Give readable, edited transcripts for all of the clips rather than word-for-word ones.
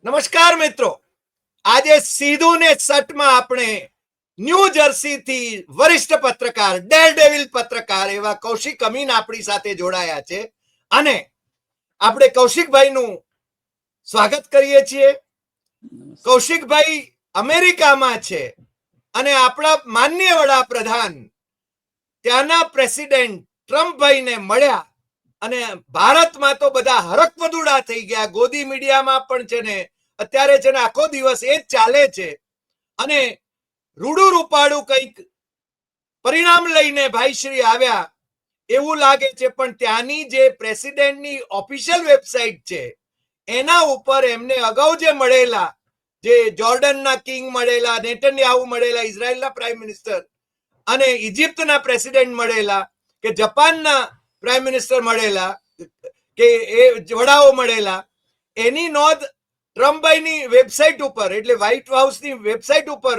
નમસ્કાર મિત્રો, આજે સીધું ને સટમાં આપણે ન્યૂ જર્સી થી વરિષ્ઠ પત્રકાર, ડેરડેવિલ પત્રકાર એવા કૌશિક અમીન આપણી સાથે જોડાયા છે અને આપણે કૌશિકભાઈનું સ્વાગત કરીએ છીએ. કૌશિકભાઈ અમેરિકામાં છે અને આપણા માનનીય વડાપ્રધાન ત્યાંના પ્રેસિડેન્ટ ટ્રમ્પભાઈને મળ્યા અને ભારતમાં તો બધા હરકવદુડા થઈ ગયા. ગોદી મીડિયામાં પણ છે ને અત્યારે છે ને આખો દિવસ એ જ ચાલે છે અને રૂડું રૂપાડું કંઈક પરિણામ લઈને ભાઈશ્રી આવ્યા એવું લાગે છે. પણ ત્યાંની જે પ્રેસિડેન્ટની ઓફિશિયલ વેબસાઇટ છે એના ઉપર એમને અગાઉ જે મળેલા, જે જોર્ડનના કિંગ મળેલા, નેતન્યાહુ મળેલા, ઇઝરાયલના પ્રાઇમ મિનિસ્ટર અને ઇજિપ્તના પ્રેસિડેન્ટ મળેલા, કે જાપાનના પ્રાઇમ મિનિસ્ટર મળેલા, કે એ વડાઓ મળેલા, એની નોંધ ટ્રમ્પભાઈની વેબસાઇટ ઉપર એટલે વ્હાઇટ હાઉસની વેબસાઇટ ઉપર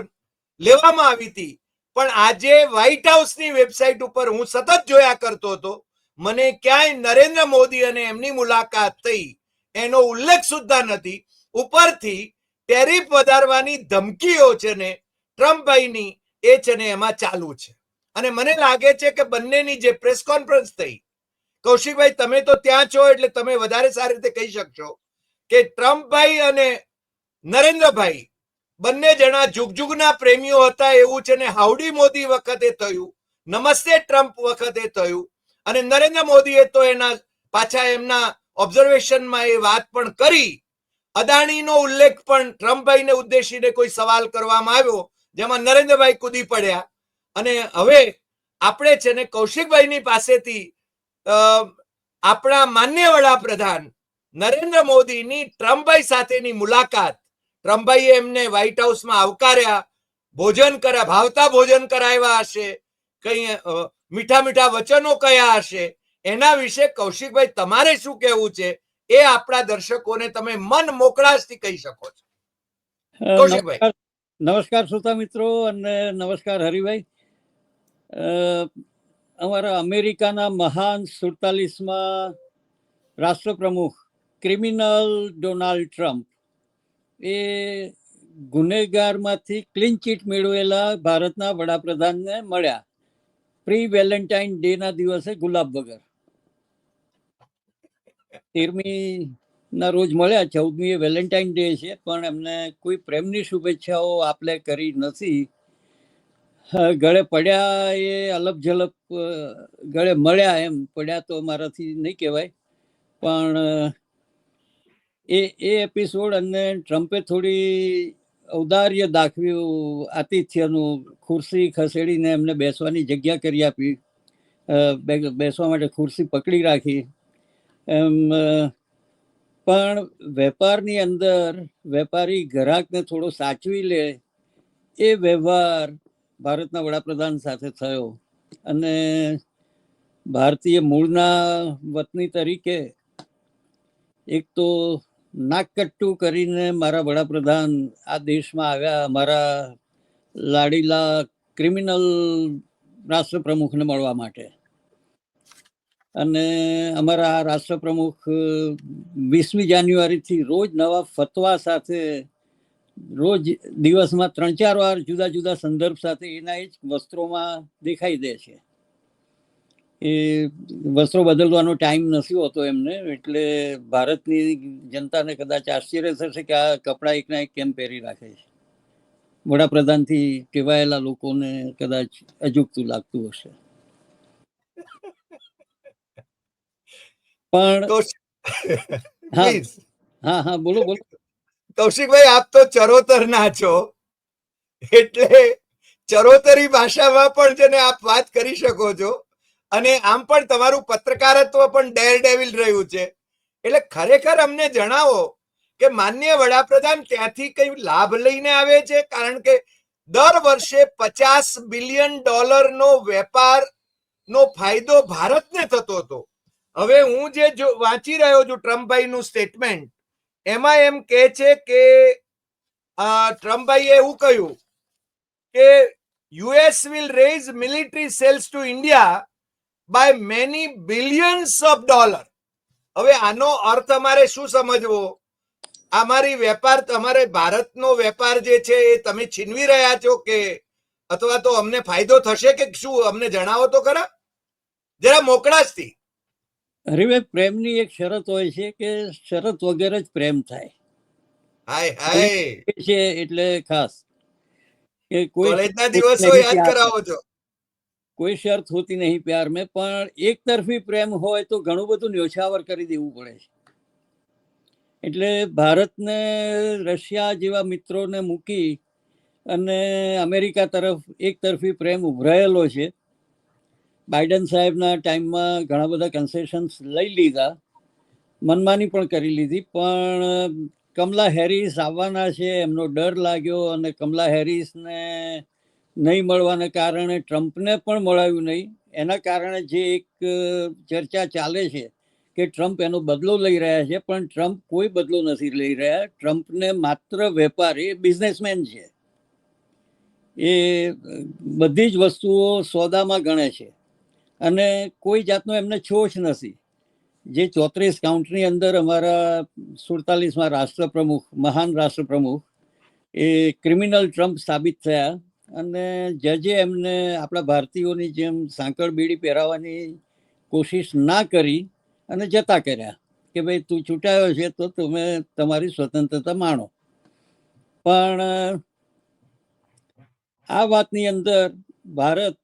લેવામાં આવી હતી. પણ આજે વ્હાઇટ હાઉસની વેબસાઇટ ઉપર હું સતત જોયા કરતો હતો, મને ક્યાંય નરેન્દ્ર મોદી અને એમની મુલાકાત થઈ એનો ઉલ્લેખ સુદ્ધા નથી. ઉપરથી ટેરિફ વધારવાની ધમકીઓ છે ને ટ્રમ્પભાઈની એ છે ને એમાં ચાલુ છે. અને મને લાગે છે કે બંનેની જે પ્રેસ કોન્ફરન્સ થઈ, કૌશિકભાઈ તમે તો ત્યાં છો એટલે તમે વધારે સારી રીતે કહી શકશો કે ટ્રમ્પભાઈ અને નરેન્દ્રભાઈ બંને જણા જુગજુગના પ્રેમીઓ હતા એવું છે ને હાઉડી મોદી વખતે થયું, નમસ્તે ટ્રમ્પ વખતે થયું અને નરેન્દ્ર મોદીએ તો એના પાછા એમના ઓબ્ઝર્વેશનમાં એ વાત પણ કરી. અદાણીનો ઉલ્લેખ પણ ટ્રમ્પભાઈને ઉદ્દેશીને કોઈ સવાલ કરવામાં આવ્યો જેમાં નરેન્દ્રભાઈ કૂદી પડ્યા. અને હવે આપણે છે ને કૌશિકભાઈની પાસેથી આપણા માનનીય વડાપ્રધાન નરેન્દ્ર મોદીની ટ્રમ્પભાઈ સાથેની મુલાકાત, ટ્રમ્પભાઈએ એમને વ્હાઇટ હાઉસમાં આવકાર્યા, ભોજન કર્યા, ભાવતા ભોજન કરાવ્યા હશે, કઈ મીઠા મીઠા વચનો કયા હશે, એના વિશે કૌશિકભાઈ તમારે શું કહેવું છે એ આપણા દર્શકોને તમે મન મોકળાશથી કહી શકો છો. કૌશિકભાઈ. નમસ્કાર શ્રોતા મિત્રો અને નમસ્કાર હરિભાઈ. અમારા અમેરિકાના મહાન 47માં રાષ્ટ્રપ્રમુખ ક્રિમિનલ ડોનાલ્ડ ટ્રમ્પ એ ગુનેગારમાંથી ક્લીન ચીટ મેળવેલા ભારતના વડાપ્રધાનને મળ્યા પ્રી વેલેન્ટાઇન ડે ના દિવસે ગુલાબ વગર. 13મી ના રોજ મળ્યા, 14મી એ વેલેન્ટાઇન ડે છે, પણ એમને કોઈ પ્રેમની શુભેચ્છાઓ આપલે કરી નથી. ગળે પડ્યા એ અલપ ઝલપ ગળે મળ્યા, એમ પડ્યા તો મારાથી નહીં કહેવાય. પણ એ એપિસોડ અને ટ્રમ્પે થોડી ઔદાર્ય દાખવ્યું, આતિથ્યનું, ખુરશી ખસેડીને એમને બેસવાની જગ્યા કરી આપી, બેસવા માટે ખુરશી પકડી રાખી એમ. પણ વેપારની અંદર વેપારી ગ્રાહકને થોડો સાચવી લે એ વ્યવહાર ભારતના વડાપ્રધાન સાથે થયો. અને ભારતીય મૂળના વતની તરીકે એક તો નાકકટ્ટું કરીને મારા વડાપ્રધાન આ દેશમાં આવ્યા અમારા લાડીલા ક્રિમિનલ રાષ્ટ્રપ્રમુખને મળવા માટે. અને અમારા રાષ્ટ્રપ્રમુખ 20મી જાન્યુઆરીથી રોજ નવા ફતવા સાથે, રોજ દિવસમાં 3-4 વાર જુદા જુદા સંદર્ભ સાથે એના જ વસ્ત્રોમાં દેખાઈ દે છે. એ વસ્ત્રો બદલવાનો ટાઈમ નથી હોતો એમને, એટલે ભારતની જનતાને કદાચ આશ્ચર્ય થશે કે આ કપડાં એકના એક કેમ પહેરી રાખે છે. વડાપ્રધાનથી કહેવાયેલા લોકોને કદાચ અજુગતું લાગતું હશે. પણ હા હા બોલો બોલો. કૌશિકભાઈ, આપ તો ચરોતર ના છો એટલે ચરોતરી ભાષામાં પણ છે ને આપ વાત કરી શકો છો. અને આમ પણ તમારું પત્રકારત્વ પણ ડેરડેવિલ રહ્યું છે. એટલે ખરેખર અમને જણાવો કે માનનીય વડાપ્રધાન ત્યાંથી કઈ લાભ લઈને આવે છે? કારણ કે દર વર્ષે $50 બિલિયન વેપાર નો ફાયદો ભારતને થતો હતો. હવે હું જે વાંચી રહ્યો છું ટ્રમ્પભાઈનું સ્ટેટમેન્ટ, એમાં એમ કે છે કે ટ્રમ્પભાઈએ એવું કહ્યું કે US will raise military sales to India by many billions of dollars. હવે આનો અર્થ અમારે શું સમજવો અમારી વેપાર, તમારે ભારતનો વેપાર જે છે એ તમે છીનવી રહ્યા છો કે અથવા તો અમને ફાયદો થશે કે શું, અમને જણાવો તો ખરા જરા મોકળાશથી. હરિભાઈ, પ્રેમની એક શરત હોય છે કે શરત વગર જ પ્રેમ થાય. હાય હાય, છે એટલે ખાસ કે કોઈ કોલેજના શરત દિવસો હોતી નહીં યાદ પ્યાર કરાવો में, છો. કોઈ શરત હોતી નહીં પ્યાર में, પણ એક તરફી પ્રેમ હોય તો ઘણું બધું ન્યોછાવર કરી દેવું પડે છે. એટલે ભારતને રશિયા જેવા મિત્રોને મૂકી અને અમેરિકા તરફ એક તરફી પ્રેમ ઉભરાયેલો છે. બાઇડન સાહેબના ટાઈમમાં ઘણા બધા કન્સેશન્સ લઈ લીધા, મનમાની પણ કરી લીધી, પણ કમલા હેરિસ આવવાના છે એમનો ડર લાગ્યો અને કમલા હેરિસને નહીં મળવાને કારણે ટ્રમ્પને પણ મળાયું નહીં. એના કારણે જે એક ચર્ચા ચાલે છે કે ટ્રમ્પ એનો બદલો લઈ રહ્યા છે, પણ ટ્રમ્પ કોઈ બદલો નથી લઈ રહ્યા. ટ્રમ્પને માત્ર વેપારી બિઝનેસમેન છે, એ બધી જ વસ્તુઓ સોદામાં ગણે છે અને કોઈ જાતનો એમને છોછ નથી. જે 34 કાઉન્ટની અંદર અમારા 47માં રાષ્ટ્રપ્રમુખ, મહાન રાષ્ટ્રપ્રમુખ, એ ક્રિમિનલ ટ્રમ્પ સાબિત થયા અને જજે એમને આપણા ભારતીયોની જેમ સાંકળ બીડી પહેરાવવાની કોશિશ ના કરી અને જતા કર્યા કે ભાઈ તું છૂટાયો છે તો તમે તમારી સ્વતંત્રતા માણો. પણ આ વાતની અંદર ભારત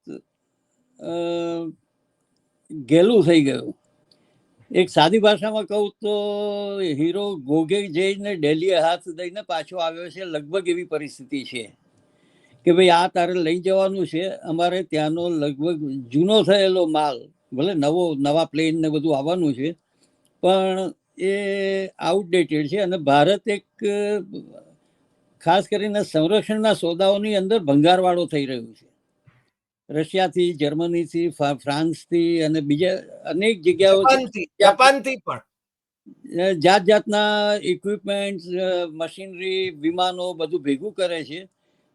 ઘેલું થઈ ગયું. એક સાદી ભાષામાં કહું તો હીરો ઘોઘે જઈને ડેલીએ હાથ દઈને પાછો આવ્યો છે, લગભગ એવી પરિસ્થિતિ છે કે ભાઈ આ તારે લઈ જવાનું છે. અમારે ત્યાંનો લગભગ જૂનો થયેલો માલ, ભલે નવા પ્લેન ને બધું આવવાનું છે, પણ એ આઉટડેટેડ છે અને ભારત એક ખાસ કરીને સંરક્ષણના સોદાઓની અંદર ભંગારવાળો થઈ રહ્યું છે. રશિયાથી, જર્મનીથી, ફ્રાન્સથી અને બીજા અનેક જગ્યાઓ, જાપાનથી પણ જાત જાતના ઇક્વિપમેન્ટ, મશીનરી, વિમાનો બધું ભેગું કરે છે,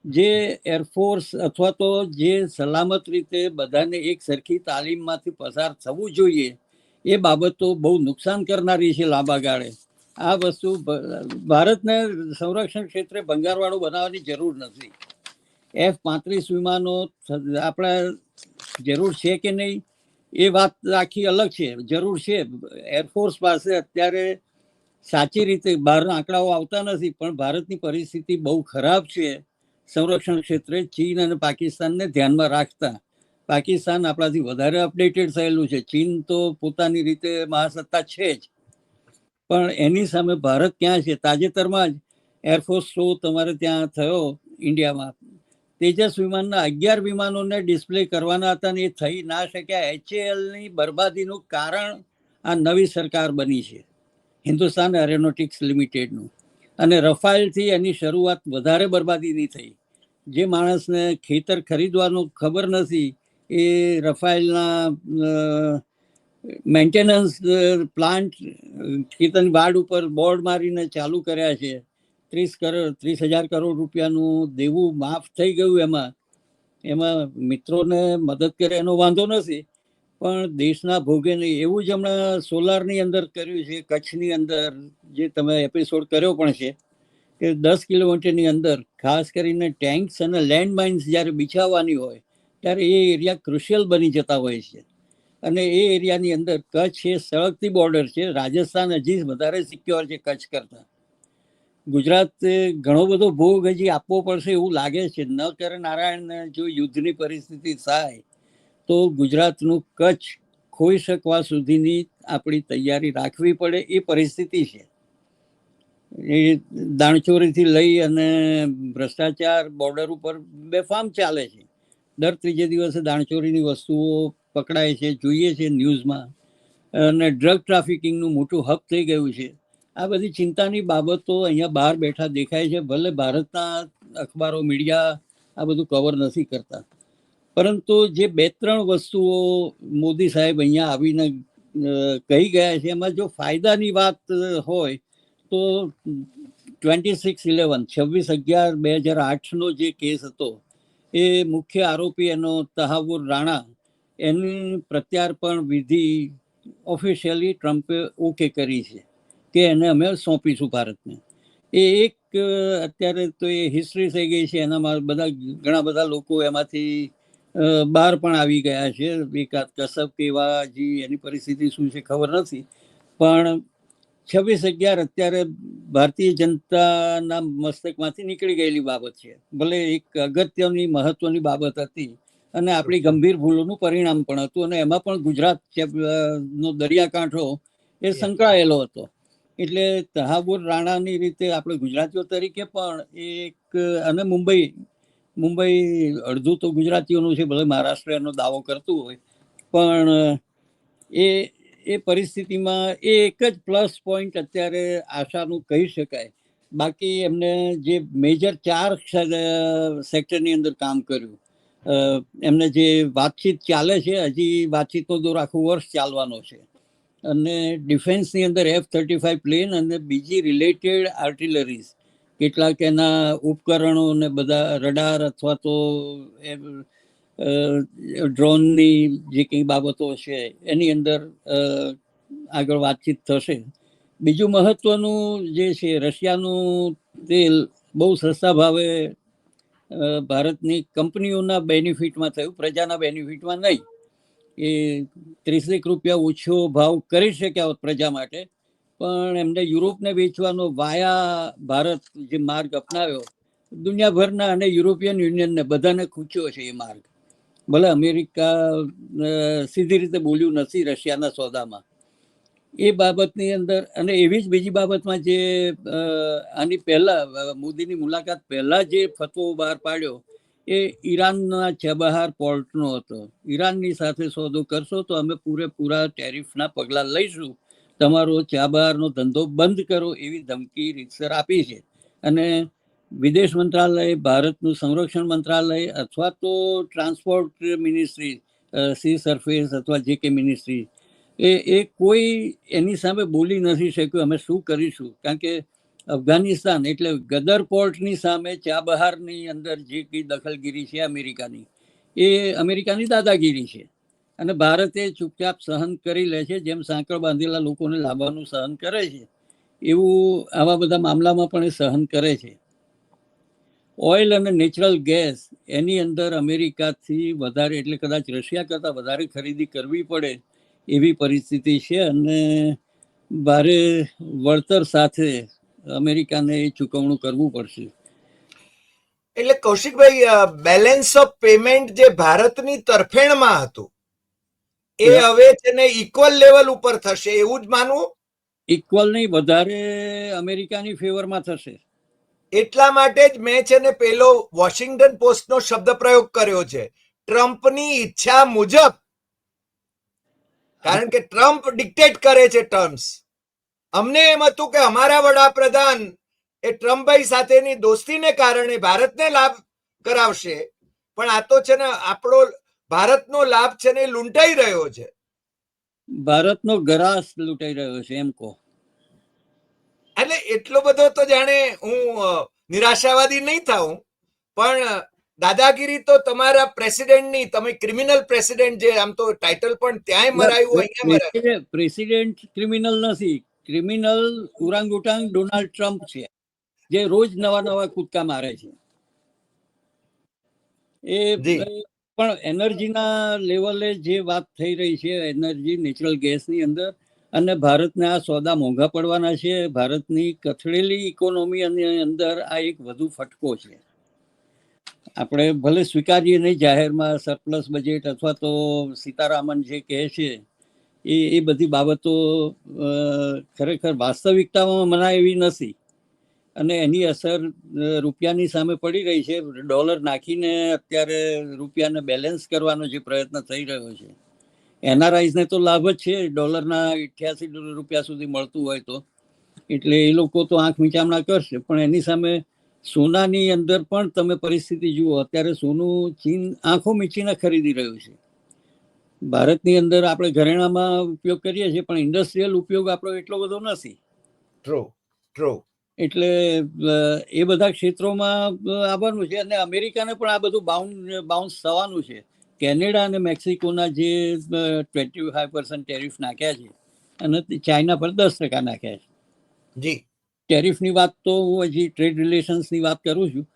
જે એરફોર્સ અથવા તો જે સલામત રીતે બધાને એક સરખી તાલીમમાંથી પસાર થવું જોઈએ એ બાબતો બહુ નુકસાન કરનારી છે લાંબા ગાળે. આ વસ્તુ ભારતને સંરક્ષણ ક્ષેત્રે ભંગારવાળો બનાવવાની જરૂર નથી. F-35 વિમાનો આપણે જરૂર છે કે નહીં એ વાત આખી અલગ છે. જરૂર છે. એરફોર્સ પાસે અત્યારે સાચી રીતે બહારના આંકડાઓ આવતા નથી, પણ ભારતની પરિસ્થિતિ બહુ ખરાબ છે સંરક્ષણ ક્ષેત્રે, ચીન અને પાકિસ્તાનને ધ્યાનમાં રાખતા. પાકિસ્તાન આપણાથી વધારે અપડેટેડ થયેલું છે. ચીન તો પોતાની રીતે મહાસત્તા છે જ, પણ એની સામે ભારત ક્યાં છે? તાજેતરમાં જ એરફોર્સ શો તમારે ત્યાં થયો ઇન્ડિયામાં. તેજસ વિમાનના 11 વિમાનોને ડિસ્પ્લે કરવાના હતા ને એ થઈ ના શક્યા. HALની બરબાદીનું કારણ આ નવી સરકાર બની છે, હિન્દુસ્તાન એરોનોટિક્સ લિમિટેડનું. અને રફાલથી એની શરૂઆત વધારે બરબાદીની થઈ. જે માણસને ખેતર ખરીદવાનું ખબર નથી એ રફાલના મેન્ટેનન્સ પ્લાન્ટ ખેતરની વાડ ઉપર બોર્ડ મારીને ચાલુ કર્યા છે. 30,000 કરોડ રૂપિયાનું દેવું માફ થઈ ગયું. એમાં મિત્રોને મદદ કરે એનો વાંધો નથી, પણ દેશના ભોગે નહીં. એવું જ હમણાં સોલારની અંદર કર્યું છે, કચ્છની અંદર, જે તમે એપિસોડ કર્યો પણ છે કે 10 કિલોમીટરની અંદર ખાસ કરીને ટેન્ક્સ અને લેન્ડ માઇન્સ જ્યારે બિછાવવાની હોય ત્યારે એ એરિયા ક્રુશિયલ બની જતા હોય છે. અને એ એરિયાની અંદર કચ્છ એ સળગતી બોર્ડર છે. રાજસ્થાન હજી વધારે સિક્યોર છે કચ્છ કરતાં. ગુજરાત ઘણો બધો ભોગ હજી આપવો પડશે એવું લાગે છે. ન કરે નારાયણને જો યુદ્ધની પરિસ્થિતિ થાય તો ગુજરાતનું કચ્છ ખોઈ શકવા સુધીની આપણી તૈયારી રાખવી પડે એ પરિસ્થિતિ છે. એ દાણચોરીથી લઈ અને ભ્રષ્ટાચાર બોર્ડર ઉપર બેફામ ચાલે છે. દર ત્રીજે દિવસે દાણચોરીની વસ્તુઓ પકડાય છે, જોઈએ છે ન્યૂઝમાં. અને ડ્રગ ટ્રાફિકિંગનું મોટું હબ થઈ ગયું છે. આ બધી ચિંતાની બાબતો અહીંયા બહાર બેઠા દેખાય છે. ભલે ભારતના અખબારો, મીડિયા આ બધું કવર નથી કરતા, પરંતુ જે 2-3 વસ્તુઓ મોદી સાહેબ અહીંયા આવીને કહી ગયા છે, એમાં જો ફાયદાની વાત હોય તો 26/11/2008નો જે કેસ હતો એ મુખ્ય આરોપી એનો તહાવુર રાણા, એની પ્રત્યાર્પણ વિધિ ઓફિશિયલી ટ્રમ્પે ઓકે કરી છે કે એને અમે સોંપીશું ભારતને. એ એક અત્યારે તો એ હિસ્ટ્રી થઈ ગઈ છે. એનામાં ઘણા બધા લોકો એમાંથી બહાર પણ આવી ગયા છે. એકાદ કસબ કેવાજી એની પરિસ્થિતિ શું છે ખબર નથી, પણ 26/11 અત્યારે ભારતીય જનતાના મસ્તકમાંથી નીકળી ગયેલી બાબત છે. ભલે એક અગત્યની મહત્વની બાબત હતી અને આપણી ગંભીર ભૂલોનું પરિણામ પણ હતું, અને એમાં પણ ગુજરાત નો દરિયાકાંઠો એ સંકળાયેલો હતો. એટલે તહાબુર રાણાની રીતે આપણે ગુજરાતીઓ તરીકે પણ એક, અને મુંબઈ અડધું તો ગુજરાતીઓનું છે, ભલે મહારાષ્ટ્ર એનો દાવો કરતું હોય, પણ એ પરિસ્થિતિમાં એ એક જ પ્લસ પોઈન્ટ અત્યારે આશાનું કહી શકાય. બાકી એમને જે મેજર 4 સેક્ટરની અંદર કામ કર્યું, એમને જે વાતચીત ચાલે છે, હજી વાતચીતનો દોર આખું વર્ષ ચાલવાનો છે, અને ડિફેન્સની અંદર F-35 પ્લેન અને બીજી રિલેટેડ આર્ટિલરીઝ, કેટલાક એના ઉપકરણો ને બધા રડાર અથવા તો ડ્રોનની જે કંઈ બાબતો છે એની અંદર આગળ વાતચીત થશે. બીજું મહત્વનું જે છે, રશિયાનું તેલ બહુ સસ્તા ભાવે ભારતની કંપનીઓના બેનિફિટમાં થયું, પ્રજાના બેનિફિટમાં નહીં. એ 30 રૂપિયા ઓછો ભાવ કરી શક્યા હોત પ્રજા માટે, પણ એમને યુરોપને વેચવાનો વાયા ભારત જે માર્ગ અપનાવ્યો, દુનિયાભરના અને યુરોપિયન યુનિયનને બધાને ખૂચ્યો છે એ માર્ગ. ભલે અમેરિકા સીધી રીતે બોલ્યું નથી રશિયાના સોદામાં, એ બાબતની અંદર. અને એવી જ બીજી બાબતમાં જે આની પહેલા મોદીની મુલાકાત પહેલા જે ફતવો બહાર પાડ્યો, એ ઈરાનના ચાબહાર પોર્ટનો હતો. ઈરાનની સાથે સોદો કરશો તો અમે પૂરેપૂરા ટેરિફના પગલાં લઈશું, તમારો ચાબહારનો ધંધો બંધ કરો, એવી ધમકી રીતસર આપી છે. અને વિદેશ મંત્રાલય, ભારતનું સંરક્ષણ મંત્રાલય અથવા તો ટ્રાન્સપોર્ટ મિનિસ્ટ્રી, સી સરફેસ અથવા જે કે મિનિસ્ટ્રી, એ કોઈ એની સામે બોલી નથી શક્યું અમે શું કરીશું. કારણ કે અફઘાનિસ્તાન એટલે ગદર પોર્ટની સામે ચાબહારની અંદર જે કંઈ દખલગીરી છે અમેરિકાની, એ અમેરિકાની દાદાગીરી છે, અને ભારતે ચૂપચાપ સહન કરી લે છે, જેમ સાંકળ બાંધેલા લોકોને લાવવાનું સહન કરે છે એવું આવા બધા મામલામાં પણ એ સહન કરે છે. ઓઇલ અને નેચરલ ગેસ એની અંદર અમેરિકાથી વધારે, એટલે કદાચ રશિયા કરતાં વધારે ખરીદી કરવી પડે એવી પરિસ્થિતિ છે, અને ભારે વળતર સાથે અમેરિકાને એ ચૂકવણું કરવું પડશે. એટલે કૌશિકભાઈ, બેલેન્સ ઓફ પેમેન્ટ જે ભારતની તરફેણમાં હતું એ હવે છે ને ઇક્વલ લેવલ ઉપર થશે એવું જ માનવું? ઇક્વલ નહીં, વધારે અમેરિકાની ફેવરમાં થશે. એટલા માટે જ મેં છે ને પેલો વોશિંગ્ટન પોસ્ટનો શબ્દ પ્રયોગ કર્યો છે, ટ્રમ્પની ઈચ્છા મુજબ. કારણ કે ટ્રમ્પ ડિક્ટેટ કરે છે ટર્મ્સ. અમને એમ હતું કે અમારા વડાપ્રધાન એ ટ્રમ્પભાઈ સાથેની દોસ્તીને કારણે ભારતને લાભ કરાવશે, પણ આ તો છે ને આપણો ભારતનો લાભ છે ને લૂંટાઈ રહ્યો છે. ભારતનો ગરાસ લૂંટાઈ રહ્યો છે એમ કહો. એટલે એટલો બધો તો જાણે હું નિરાશાવાદી નહીં થાઉં, પણ દાદાગીરી તો તમારા પ્રેસિડેન્ટની, તમે ક્રિમિનલ પ્રેસિડેન્ટ, જે આમ તો ટાઇટલ પણ ત્યાંય મરાયું અહીંયા મરાયું. પ્રેસિડેન્ટ ક્રિમિનલ નથી, ક્રિમિનલ ઉરાંગુટાંગ ડોનાલ્ડ ટ્રમ્પ છે, જે રોજ નવા કૂદકા મારે છે. એ પણ એનર્જીના લેવલે જે વાત થઈ રહી છે, એનર્જી નેચરલ ગેસની અંદર, અને ભારતને આ સોદા મોંઘા પડવાના છે, ભારતની કથળેલી ઇકોનોમીની અંદર આ એક વધુ ફટકો છે. આપણે ભલે સ્વીકારીએ નહીં જાહેરમાં સરપ્લસ બજેટ અથવા તો સીતારામન જે કહે છે એ બધી બાબતો ખરેખર વાસ્તવિકતામાં મનાય એવી નથી, અને એની અસર રૂપિયાની સામે પડી રહી છે. ડોલર નાખીને અત્યારે રૂપિયાને બેલેન્સ કરવાનો જે પ્રયત્ન થઈ રહ્યો છે, એનઆરઆઈઝને તો લાભ જ છે, ડોલરના 88 રૂપિયા સુધી મળતું હોય તો, એટલે એ લોકો તો આંખ મીચામણા કરશે. પણ એની સામે સોનાની અંદર પણ તમે પરિસ્થિતિ જુઓ, અત્યારે સોનું ચીન આંખો મીચીને ખરીદી રહ્યું છે. ભારતની અંદર આપણે ઘરેણામાં ઉપયોગ કરીએ છીએ, પણ ઇન્ડસ્ટ્રીયલ ઉપયોગ આપણો એટલો બધો નથી. ટ્રુ. એટલે એ બધા ક્ષેત્રોમાં આવવાનું છે, અને અમેરિકાને પણ આ બધું બાઉન્સ થવાનું છે. કેનેડા અને મેક્સિકોના જે 25% ટેરિફ નાખ્યા છે, અને ચાઇના પર 10% નાખ્યા છે. જી ટેરિફની વાત તો હું હજી ટ્રેડ રિલેશન્સની વાત કરું છું,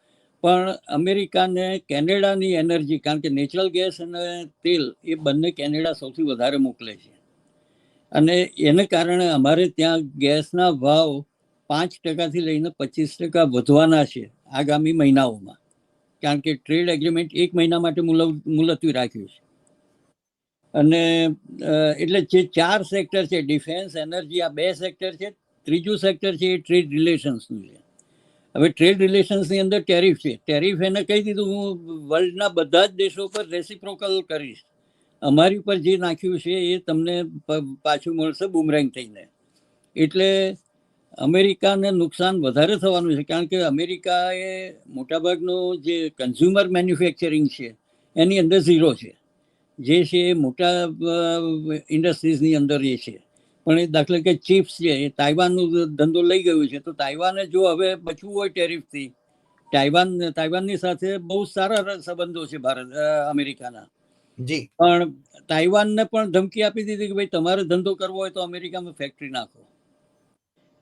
પણ અમેરિકાને કેનેડાની એનર્જી, કારણ કે નેચરલ ગેસ અને તેલ એ બંને કેનેડા સૌથી વધારે મોકલે છે, અને એને કારણે અમારે ત્યાં ગેસના ભાવ 5% લઈને 25% વધવાના છે આગામી મહિનાઓમાં, કારણ કે ટ્રેડ એગ્રીમેન્ટ 1 મહિના માટે મુલતવી રાખ્યું છે. અને એટલે જે 4 સેક્ટર છે, ડિફેન્સ, એનર્જી, આ 2 સેક્ટર છે. ત્રીજું સેક્ટર છે એ ટ્રેડ રિલેશન્સનું છે. હવે ટ્રેડ રિલેશન્સની અંદર ટેરિફ છે. ટેરિફ એને કહી દીધું, હું વર્લ્ડના બધા જ દેશો પર રેસિપ્રોકલ કરીશ, અમારી ઉપર જે નાખ્યું છે એ તમને પાછું મળશે બુમરેંગ થઈને. એટલે અમેરિકાને નુકસાન વધારે થવાનું છે, કારણ કે અમેરિકાએ મોટાભાગનું જે કન્ઝ્યુમર મેન્યુફેક્ચરિંગ છે એની અંદર ઝીરો છે, જે છે એ મોટા ઇન્ડસ્ટ્રીઝની અંદર એ છે. પણ એ દાખલા કે ચિપ્સ છે એ તાઇવાનનું ધંધો લઈ ગયું છે, તો તાઇવાને જો હવે બચવું હોય ટેરિફથી, તાઇવાનની સાથે બહુ સારા સંબંધો છે અમેરિકાના, જી, પણ તાઇવાનને પણ ધમકી આપી દીધી કે ભાઈ તમારે ધંધો કરવો હોય તો અમેરિકામાં ફેક્ટરી નાખો.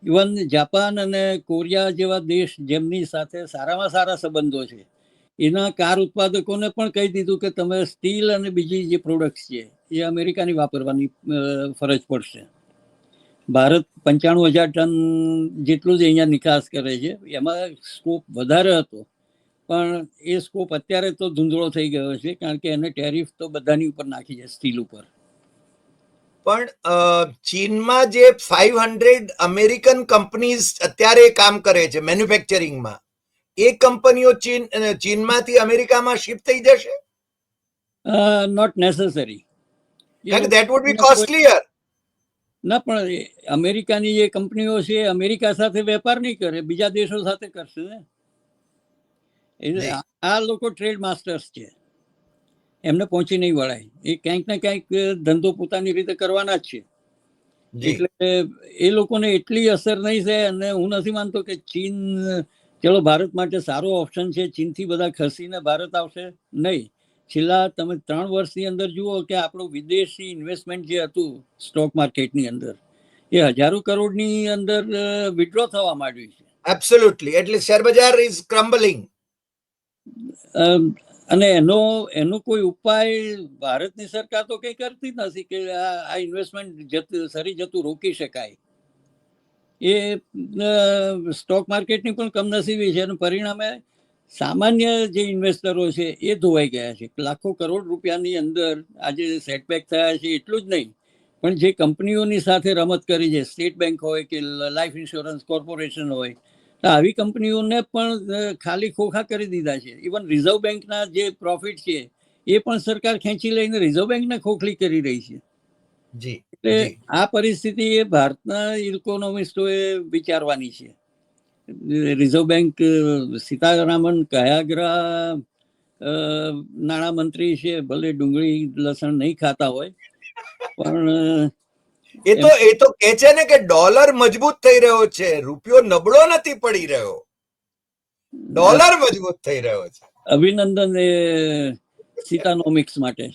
ઇવન જાપાન અને કોરિયા જેવા દેશ જેમની સાથે સારામાં સારા સંબંધો છે, એના કાર ઉત્પાદકોને પણ કહી દીધું કે તમે સ્ટીલ અને બીજી જે પ્રોડક્ટ્સ છે એ અમેરિકાની વાપરવાની ફરજ પડશે. ભારત 95,000 ટન જેટલું જ અહીંયા નિકાસ કરે છે, એમાં સ્કોપ વધારે હતો, પણ એ સ્કોપ અત્યારે તો ધૂંધળો થઈ ગયો છે, કારણ કે એને ટેરિફ તો બધાની ઉપર નાખી છે, સ્ટીલ ઉપર. પણ ચીનમાં જે 500 અમેરિકન કંપનીઝ અત્યારે કામ કરે છે મેન્યુફેક્ચરિંગમાં, એ કંપનીઓ ચીનમાંથી અમેરિકામાં શિફ્ટ થઈ જશે? Not necessary. That would be costlier. ના, પણ અમેરિકાની જે કંપનીઓ છે અમેરિકા સાથે વેપાર નહીં કરે, બીજા દેશો સાથે કરશે ને. આ લોકો ટ્રેડ માસ્ટર્સ છે, એમને પહોંચી નહીં વળાય. એ ક્યાંક ને ક્યાંક ધંધો પોતાની રીતે કરવાના જ છે. એટલે એ લોકોને એટલી અસર નહીં થાય. અને હું નથી માનતો કે ચીન ચલો ભારત માટે સારો ઓપ્શન છે, ચીનથી બધા ખસીને ભારત આવશે નહીં. છેલ્લા તમે 3 વર્ષની અંદર જુઓ કે આપણું વિદેશી ઇન્વેસ્ટમેન્ટ જે હતું સ્ટોક માર્કેટની અંદર, એ હજારો કરોડની અંદર વિડ્રો થવા માંડ્યું છે. એબ્સોલ્યુટલી. એટલે શેર બજાર ઇઝ ક્રમ્બલિંગ. અને એનો કોઈ ઉપાય ભારતની સરકાર તો કઈ કરતી નથી કે આ ઇન્વેસ્ટમેન્ટ સરી જતું રોકી શકાય. એ સ્ટોક માર્કેટની પણ કમનસીબી છે, અને પરિણામે સામાન્ય જે ઇન્વેસ્ટરો છે એ ધોવાઈ ગયા છે. લાખો કરોડ રૂપિયાની અંદર આજે સેટબેક થયા છે. એટલું જ નહીં, પણ જે કંપનીઓની સાથે રમત કરી છે, સ્ટેટ બેંક હોય કે લાઈફ ઇન્સ્યોરન્સ કોર્પોરેશન હોય, આવી કંપનીઓને પણ ખાલી ખોખા કરી દીધા છે. ઇવન રિઝર્વ બેંકના જે પ્રોફિટ છે એ પણ સરકાર ખેંચી લઈને રિઝર્વ બેંકને ખોખલી કરી રહી છે. એટલે આ પરિસ્થિતિ એ ભારતના ઇકોનોમિસ્ટોએ વિચારવાની છે. રિઝર્વ બેંક સીતારામન કયાગ્રા નાણામંત્રી છે, ભલે ડુંગળી લસણ નહીં ખાતા હોય, પણ એ તો કહે છે ને કે ડોલર મજબૂત થઈ રહ્યો છે, રૂપિયો નબળો નથી પડી રહ્યો, ડોલર મજબૂત થઈ રહ્યો છે. અભિનંદન એ સીતાનોમિક્સ માટે.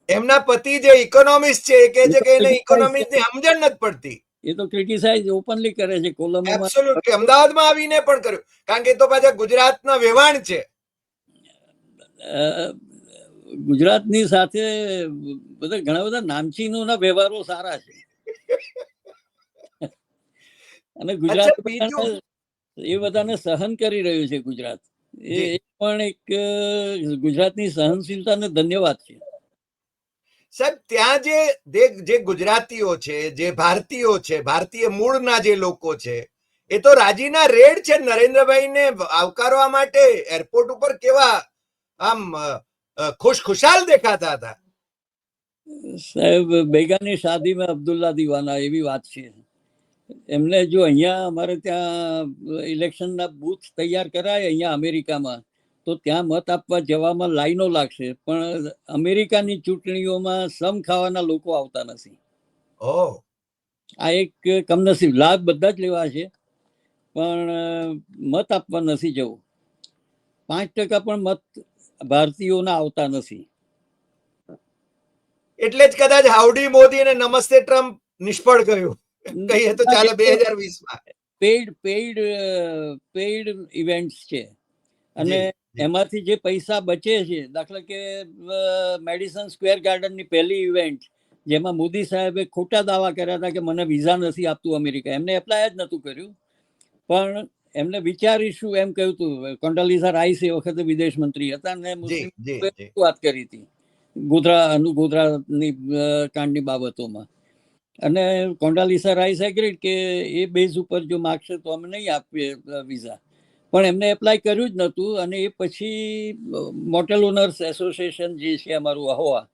એમના પતિ જે ઇકોનોમિસ્ટ છે એ કહે છે કે એને ઇકોનોમિક્સ ની સમજણ નથી પડતી. એ તો ક્રિટિસાઇઝ ઓપનલી કરે છે કોલમોમાં. એબ્સોલ્યુટલી. અમદાવાદમાં આવીને પણ કર્યું, કારણ કે એ તો પાછા ગુજરાતના વેવાણ છે. ગુજરાતની સાથે બધા ઘણા બધા નામચીનોના વ્યવહારો સારા છે, અને ગુજરાત એ બધાને સહન કરી રહ્યું છે. ગુજરાત એ પણ એક ગુજરાતની સહનશીલતાને ધન્યવાદ છે. સાહેબ, ત્યાં જે ગુજરાતીઓ છે, જે ભારતીયો છે, ભારતીય મૂળના જે લોકો છે, એ તો રાજીના રેડ છે નરેન્દ્રભાઈને આવકારવા માટે. એરપોર્ટ ઉપર કેવા આમ ખુશખુશાલ દેખાતા હતા. સાહેબ, બેગાની શાદી મેં અબ્દુલ્લા દીવાના, એવી વાત છે. એમને જો અહીંયા અમારે ત્યાં ઇલેક્શનના બૂથ તૈયાર કરાય અહીંયા અમેરિકામાં, તો ત્યાં મત આપવા જવામાં લાઈનો લાગશે, પણ અમેરિકાની ચૂંટણીઓમાં સમ ખાવાના લોકો આવતા નથી. આ એક કમનસીબ. લાભ બધા જ લેવા છે, પણ મત આપવા નથી જવું. 5% પણ મત ભારતીયોના આવતા નથી. એટલે જ કદાચ હાઉડી મોદી અને નમસ્તે ટ્રમ્પ નિષ્ફળ ગયું. કહીએ તો ચાલે 2020 પેઇડ ઇવેન્ટ્સ છે અને જી એમાંથી જે પૈસા બચે છે, દાખલા કે મેડિસન સ્ક્વેર ગાર્ડનની પહેલી ઇવેન્ટ જેમાં મોદી સાહેબે ખોટા દાવા કર્યા હતા કે મને વિઝા નથી આપતું અમેરિકા, એમને એપ્લાય જ નહોતું કર્યું, પણ એમને વિચારીશું એમ કહ્યું હતું. કોન્ડોલીઝા રાઈસ એ વખતે વિદેશ મંત્રી હતા અને મુસ્લિમ વાત કરી હતી ગોધરાની કાંડની બાબતોમાં, અને કોન્ડોલીઝા રાઈસ એગ્રીડ કે એ બેઝ ઉપર જો માગશે તો અમે નહીં આપીએ વિઝા, પણ એમને એપ્લાય કર્યું જ નહોતું. અને એ પછી મોટેલ ઓનર્સ એસોસિએશન જે છે અમારું અહોવા,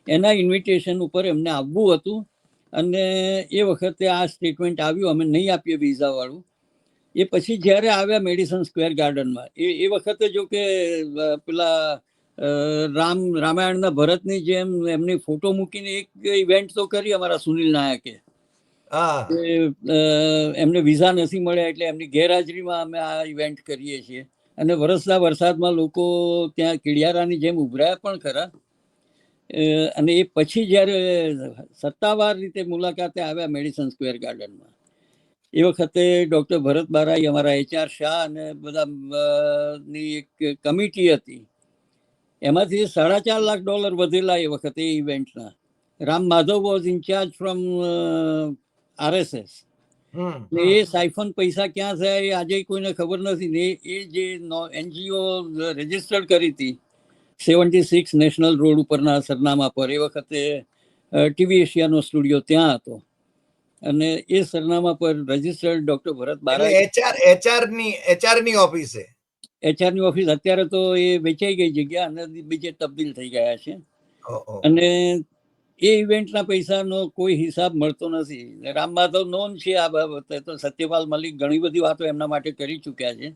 એના ઇન્વિટેશન ઉપર એમને આવવું હતું અને એ વખતે આ સ્ટેટમેન્ટ આવ્યું અમે નહીં આપીએ વિઝાવાળું. એ પછી જ્યારે આવ્યા મેડિસન સ્ક્વેર ગાર્ડનમાં એ વખતે જો કે પેલા રામાયણના ભરતની જેમ એમની ફોટો મૂકીને એક ઇવેન્ટ તો કરી અમારા સુનિલ નાયકે, એમને વિઝા નથી મળ્યા એટલે એમની ગેરહાજરીમાં અમે આ ઇવેન્ટ કરીએ છીએ. અને વરસતા વરસાદમાં લોકો ત્યાં કીડિયારાની જેમ ઉભરાયા પણ ખરા. અને એ પછી જ્યારે સત્તાવાર રીતે મુલાકાતે આવ્યા મેડિસન સ્ક્વેર ગાર્ડનમાં, એ વખતે ડૉક્ટર ભરત બારાઈ, અમારા HR શાહ અને બધા ની એક કમિટી હતી, એમાંથી $4.5 લાખ વધેલા એ વખતે એ ઇવેન્ટના. Ram Madhav was in charge from RSS. એ સાયફન પૈસા ક્યાં થયા એ આજે કોઈને ખબર નથી ને. એ જે NGO રજીસ્ટર્ડ કરી હતી 76 નેશનલ રોડ ઉપરના સરનામા પર, એ વખતે ટીવી એશિયાનો સ્ટુડિયો ત્યાં હતો અને એ સરનામા પર રજીસ્ટર્ડ ડોક્ટર ભરત બારાઈ. HR ની ઓફિસે, HR ની ઓફિસ અત્યારે તો એ વેચાઈ ગઈ જગ્યા અને બીજે તબદીલ થઈ ગયા છે. અને એ ઇવેન્ટના પૈસાનો કોઈ હિસાબ મળતો નથી. રામ માધવ નોન છે આ બાબતે, તો સત્યપાલ મલિક ઘણી બધી વાતો એમના માટે કરી ચૂક્યા છે.